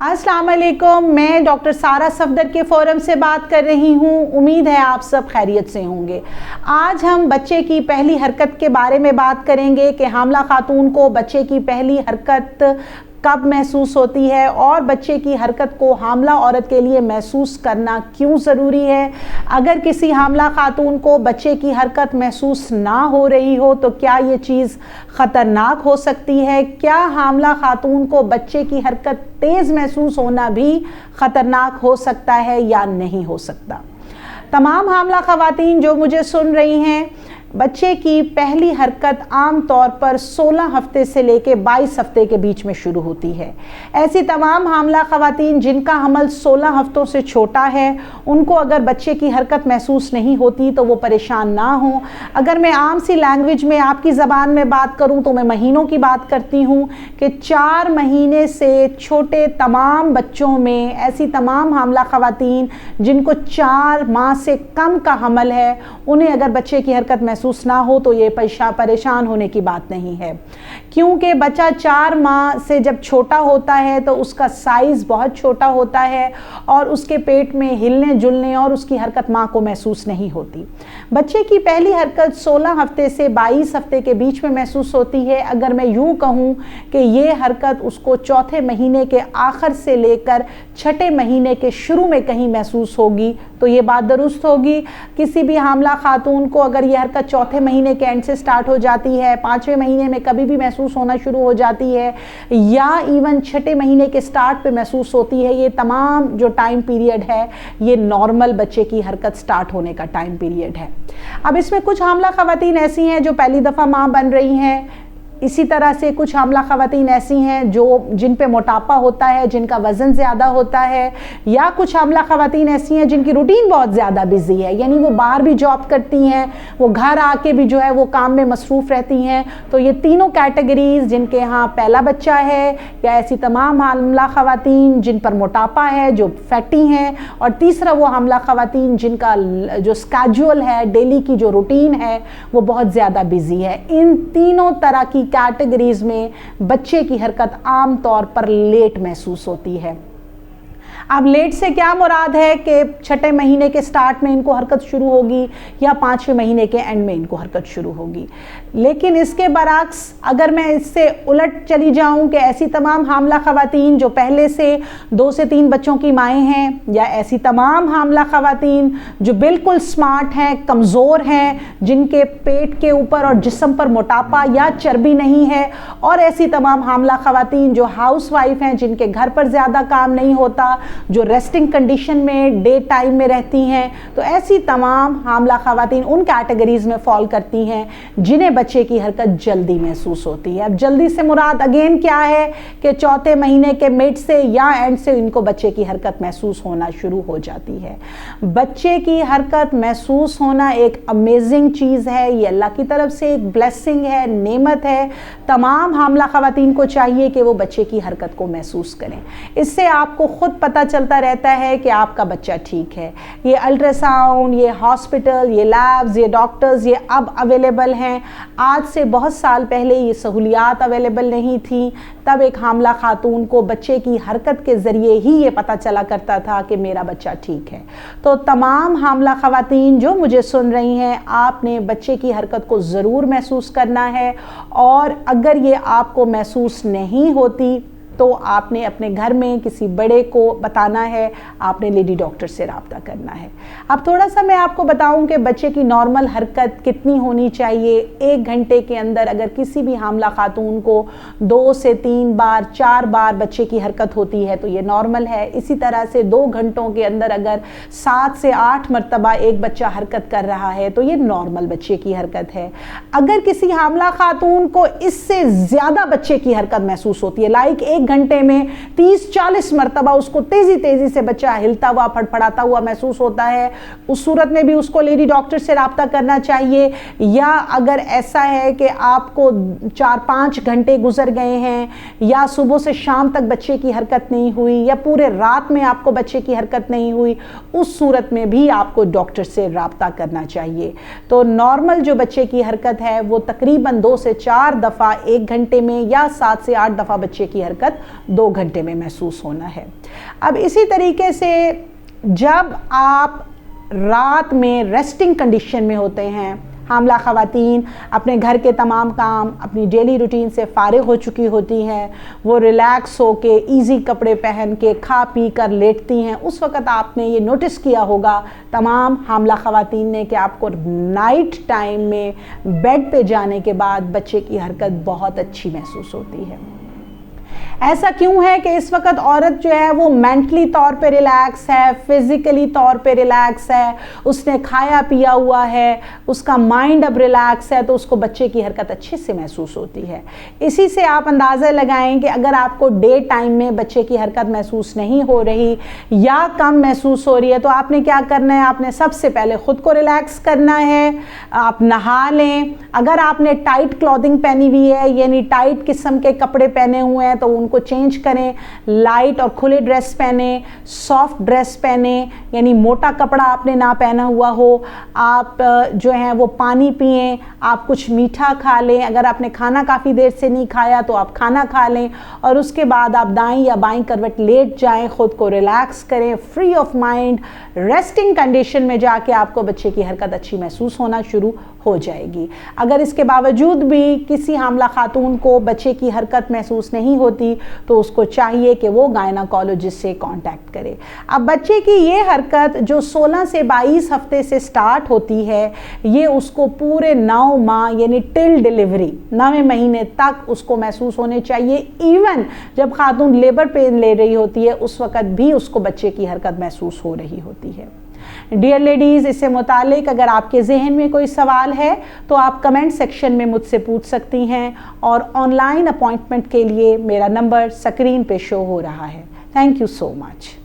السلام علیکم، میں ڈاکٹر سارہ صفدر کے فورم سے بات کر رہی ہوں۔ امید ہے آپ سب خیریت سے ہوں گے۔ آج ہم بچے کی پہلی حرکت کے بارے میں بات کریں گے کہ حاملہ خاتون کو بچے کی پہلی حرکت کب محسوس ہوتی ہے اور بچے کی حرکت کو حاملہ عورت کے لیے محسوس کرنا کیوں ضروری ہے۔ اگر کسی حاملہ خاتون کو بچے کی حرکت محسوس نہ ہو رہی ہو تو کیا یہ چیز خطرناک ہو سکتی ہے؟ کیا حاملہ خاتون کو بچے کی حرکت تیز محسوس ہونا بھی خطرناک ہو سکتا ہے یا نہیں ہو سکتا؟ تمام حاملہ خواتین جو مجھے سن رہی ہیں، بچے کی پہلی حرکت عام طور پر 16 ہفتے سے لے کے 22 ہفتے کے بیچ میں شروع ہوتی ہے۔ ایسی تمام حاملہ خواتین جن کا حمل 16 ہفتوں سے چھوٹا ہے، ان کو اگر بچے کی حرکت محسوس نہیں ہوتی تو وہ پریشان نہ ہوں۔ اگر میں عام سی لینگویج میں آپ کی زبان میں بات کروں تو میں مہینوں کی بات کرتی ہوں کہ 4 مہینے سے چھوٹے تمام بچوں میں ایسی تمام حاملہ خواتین جن کو 4 ماہ سے کم کا حمل ہے، انہیں اگر بچے کی حرکت محسوس نہ ہو تو یہ پریشان ہونے کی بات نہیں ہے، کیونکہ بچہ 4 ماہ سے جب چھوٹا ہوتا ہے تو اس کا سائز بہت چھوٹا ہوتا ہے اور اس کے پیٹ میں ہلنے جلنے اور اس کی حرکت ماں کو محسوس نہیں ہوتی۔ بچے کی پہلی حرکت 16 ہفتے سے 22 ہفتے کے بیچ میں محسوس ہوتی ہے۔ اگر میں یوں کہوں کہ یہ حرکت اس کو چوتھے مہینے کے آخر سے لے کر 6 مہینے کے شروع میں کہیں محسوس ہوگی تو یہ بات درست ہوگی۔ کسی بھی حاملہ خاتون کو اگر یہ حرکت چوتھے مہینے کے اینڈ سے سٹارٹ ہو جاتی ہے، 5ویں مہینے میں کبھی بھی محسوس ہونا شروع ہو جاتی ہے یا ایون 6 مہینے کے سٹارٹ پہ محسوس ہوتی ہے، یہ تمام جو ٹائم پیریڈ ہے یہ نارمل بچے کی حرکت سٹارٹ ہونے کا ٹائم پیریڈ ہے۔ اب اس میں کچھ حاملہ خواتین ایسی ہیں جو پہلی دفعہ ماں بن رہی ہیں، اسی طرح سے کچھ حاملہ خواتین ایسی ہیں جن پہ موٹاپا ہوتا ہے، جن کا وزن زیادہ ہوتا ہے، یا کچھ حاملہ خواتین ایسی ہیں جن کی روٹین بہت زیادہ بزی ہے، یعنی وہ باہر بھی جاب کرتی ہیں، وہ گھر آ کے بھی جو ہے وہ کام میں مصروف رہتی ہیں۔ تو یہ تینوں کیٹیگریز جن کے ہاں پہلا بچہ ہے، یا ایسی تمام حاملہ خواتین جن پر موٹاپا ہے، جو فیٹی ہیں، اور تیسرا وہ حاملہ خواتین جن کا جو اسکیجول ہے، ڈیلی کی جو روٹین ہے وہ بہت زیادہ بزی ہے۔ ان تینوں طرح کی کیٹیگریز میں بچے کی حرکت عام طور پر لیٹ محسوس ہوتی ہے۔ اب لیٹ سے کیا مراد ہے کہ 6 مہینے کے سٹارٹ میں ان کو حرکت شروع ہوگی یا 5ویں مہینے کے اینڈ میں ان کو حرکت شروع ہوگی۔ لیکن اس کے برعکس اگر میں اس سے الٹ چلی جاؤں کہ ایسی تمام حاملہ خواتین جو پہلے سے 2 سے 3 بچوں کی مائیں ہیں، یا ایسی تمام حاملہ خواتین جو بالکل سمارٹ ہیں، کمزور ہیں، جن کے پیٹ کے اوپر اور جسم پر موٹاپا یا چربی نہیں ہے، اور ایسی تمام حاملہ خواتین جو ہاؤس وائف ہیں، جن کے گھر پر زیادہ کام نہیں ہوتا، جو ریسٹنگ کنڈیشن میں ڈے ٹائم میں رہتی ہیں، تو ایسی تمام حاملہ خواتین ان کیٹیگریز میں فال کرتی ہیں جنہیں بچے کی حرکت جلدی محسوس ہوتی ہے۔ اب جلدی سے مراد اگین کیا ہے کہ چوتھے مہینے کے مڈ سے یا اینڈ سے ان کو بچے کی حرکت محسوس ہونا شروع ہو جاتی ہے۔ بچے کی حرکت محسوس ہونا ایک امیزنگ چیز ہے، یہ اللہ کی طرف سے ایک بلیسنگ ہے، نعمت ہے۔ تمام حاملہ خواتین کو چاہیے کہ وہ بچے کی حرکت کو محسوس کریں۔ اس سے آپ کو خود پتہ چلتا رہتا ہے کہ آپ کا بچہ ٹھیک ہے۔ یہ الٹرا ساؤنڈ، یہ ہاسپٹل، یہ لیبز، یہ ڈاکٹرز یہ اب اویلیبل ہیں۔ آج سے بہت سال پہلے یہ سہولیات اویلیبل نہیں تھیں، تب ایک حاملہ خاتون کو بچے کی حرکت کے ذریعے ہی یہ پتہ چلا کرتا تھا کہ میرا بچہ ٹھیک ہے۔ تو تمام حاملہ خواتین جو مجھے سن رہی ہیں، آپ نے بچے کی حرکت کو ضرور محسوس کرنا ہے، اور اگر یہ آپ کو محسوس نہیں ہوتی تو آپ نے اپنے گھر میں کسی بڑے کو بتانا ہے، آپ نے لیڈی ڈاکٹر سے رابطہ کرنا ہے۔ اب تھوڑا سا میں آپ کو بتاؤں کہ بچے کی نارمل حرکت کتنی ہونی چاہیے۔ 1 گھنٹے کے اندر اگر کسی بھی حاملہ خاتون کو 2 سے 3 بار 4 بار بچے کی حرکت ہوتی ہے تو یہ نارمل ہے۔ اسی طرح سے 2 گھنٹوں کے اندر اگر 7 سے 8 مرتبہ ایک بچہ حرکت کر رہا ہے تو یہ نارمل بچے کی حرکت ہے۔ اگر کسی حاملہ خاتون کو اس سے زیادہ بچے کی حرکت محسوس ہوتی ہے، لائک 1 گھنٹے میں 30-40 مرتبہ اس کو تیزی سے بچہ ہلتا ہوا پھڑپڑاتا ہوا محسوس ہوتا ہے، اس صورت میں بھی اس کو لیڈی ڈاکٹر سے رابطہ کرنا چاہیے۔ یا اگر ایسا ہے کہ آپ کو 4-5 گھنٹے گزر گئے ہیں، یا صبح سے شام تک بچے کی حرکت نہیں ہوئی، یا پورے رات میں آپ کو بچے کی حرکت نہیں ہوئی، اس صورت میں بھی آپ کو ڈاکٹر سے رابطہ کرنا چاہیے۔ تو نارمل جو بچے کی حرکت ہے وہ تقریباً 2 سے 4 دفعہ 1 گھنٹے میں، یا 7 سے 8 دفعہ بچے کی حرکت حرکت 2 گھنٹے میں محسوس ہونا ہے۔ اب اسی طریقے سے جب آپ رات میں ریسٹنگ کنڈیشن میں ہوتے ہیں، حاملہ خواتین اپنے گھر کے تمام کام اپنی ڈیلی روٹین سے فارغ ہو چکی ہوتی ہیں، وہ ریلیکس ہو کے ایزی کپڑے پہن کے کھا پی کر لیٹتی ہیں، اس وقت آپ نے یہ نوٹس کیا ہوگا تمام حاملہ خواتین نے کہ آپ کو نائٹ ٹائم میں بیڈ پہ جانے کے بعد بچے کی حرکت بہت اچھی محسوس ہوتی ہے۔ ایسا کیوں ہے کہ اس وقت عورت جو ہے وہ مینٹلی طور پہ ریلیکس ہے، فزیکلی طور پہ ریلیکس ہے، اس نے کھایا پیا ہوا ہے، اس کا مائنڈ اب ریلیکس ہے، تو اس کو بچے کی حرکت اچھے سے محسوس ہوتی ہے۔ اسی سے آپ اندازہ لگائیں کہ اگر آپ کو ڈے ٹائم میں بچے کی حرکت محسوس نہیں ہو رہی یا کم محسوس ہو رہی ہے تو آپ نے کیا کرنا ہے؟ آپ نے سب سے پہلے خود کو ریلیکس کرنا ہے، آپ نہا لیں۔ اگر آپ نے ٹائٹ کلودنگ پہنی ہوئی ہے یعنی ٹائٹ قسم کے کپڑے پہنے ہوئے ہیں تو ان کو چینج کریں، لائٹ اور کھلے ڈریس پہنیں، سافٹ ڈریس پہنیں یعنی موٹا کپڑا آپ نے نہ پہنا ہوا ہو، آپ جو ہیں وہ پانی پئیں، آپ کچھ میٹھا کھا لیں، اگر آپ نے کھانا کافی دیر سے نہیں کھایا تو آپ کھانا کھا لیں، اور اس کے بعد آپ دائیں یا بائیں کروٹ لیٹ جائیں، خود کو ریلیکس کریں، free of mind resting condition میں جا کے آپ کو بچے کی حرکت اچھی محسوس ہونا شروع ہو جائے گی۔ اگر اس کے باوجود بھی کسی حاملہ خاتون کو بچے کی حرکت محسوس نہیں ہوتی تو اس کو چاہیے کہ وہ گائنیکولوجسٹ سے کانٹیکٹ کرے۔ اب بچے کی یہ حرکت جو 16 سے 22 ہفتے سے سٹارٹ ہوتی ہے، یہ اس کو پورے 9 ماہ یعنی ٹل ڈیلیوری 9ویں مہینے تک اس کو محسوس ہونے چاہیے۔ ایون جب خاتون لیبر پین لے رہی ہوتی ہے اس وقت بھی اس کو بچے کی حرکت محسوس ہو رہی ہوتی ہے۔ ڈیئر لیڈیز، اس سے متعلق اگر آپ کے ذہن میں کوئی سوال ہے تو آپ کمنٹ سیکشن میں مجھ سے پوچھ سکتی ہیں، اور آن لائن اپوائنٹمنٹ کے لیے میرا نمبر اسکرین پہ شو ہو رہا ہے۔ Thank you so much.